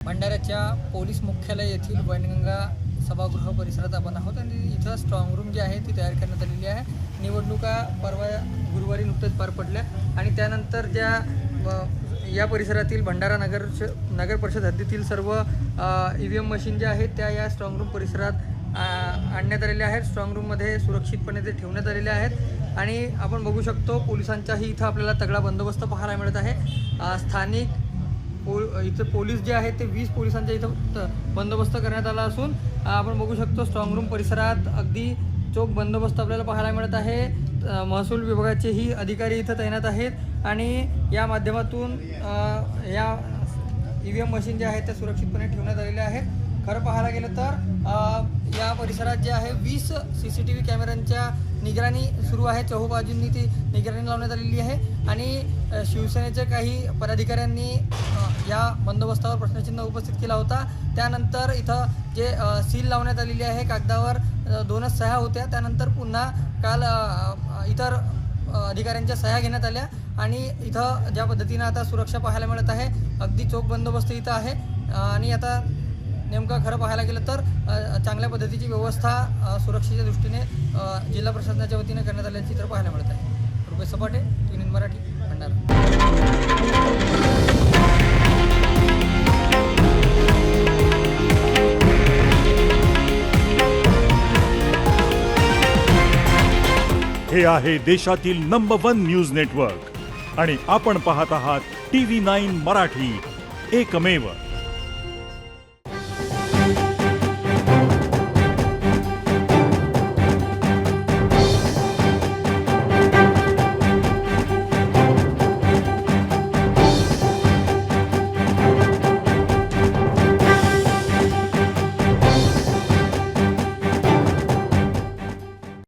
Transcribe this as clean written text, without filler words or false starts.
भंडाऱ्याच्या police मुख्यालय येथील वैनगंगा सभागृह परिसरात आपण आहोत आणि इथं स्ट्रॉंग रूम जी आहे ती तयार करण्यात आलेली आहे। निवडणुका परवा गुरुवारी नुकतेच पार पडल्या आणि त्यानंतर ज्या या परिसरातील भंडारा नगर परिषद हद्दीतील सर्व EVM मशीन जे आहेत त्या या स्ट्रॉंग रूम परिसरात आणण्यात आलेल्या आहेत। स्ट्रॉंग रूममध्ये सुरक्षितपणे ते ठेवण्यात आलेले आहेत आणि आपण बघू शकतो पोलिसांचाही इथं आपल्याला तगडा बंदोबस्त पाहायला मिळत आहे। स्थानिक इथं पोलीस जे आहेत ते 20 पोलिसांच्या इथं बंदोबस्त करण्यात आला असून आपण बघू शकतो स्ट्रॉंग रूम परिसरात अगदी चोख बंदोबस्त आपल्याला पाहायला मिळत आहे। महसूल विभागाचेही अधिकारी इथं तैनात आहेत आणि या माध्यमातून या EVM मशीन जे आहेत त्या सुरक्षितपणे ठेवण्यात आलेल्या आहेत। खरं पाहायला गेलं तर या परिसरात जे आहे 20 CCTV कॅमेऱ्यांच्या निगराणी सुरू आहे। चहूबाजूंनी ती निगराणी लावण्यात आलेली आहे आणि शिवसेनेच्या काही पदाधिकाऱ्यांनी या बंदोबस्तावर प्रश्नचिन्ह उपस्थित केला होता। त्यानंतर इथं जे सील लावण्यात आलेली आहे कागदावर 2च सह्या होत्या, त्यानंतर पुन्हा काल इतर अधिकाऱ्यांच्या सह्या घेण्यात आल्या आणि इथं ज्या पद्धतीनं आता सुरक्षा पाहायला मिळत आहे अगदी चोख बंदोबस्त इथं आहे आणि आता नेमकं खरं पाहायला गेलं तर चांगल्या पद्धतीची व्यवस्था सुरक्षेच्या दृष्टीने जिल्हा प्रशासनाच्या वतीने करण्यात आल्याचे चित्र पाहायला मिळत आहे। रुपेश सपाटे, टी मराठी, भंडारा। हे आहे देशातील नंबर 1 न्यूज नेटवर्क आणि आपण पाहत आहात TV9 मराठी, एकमेव।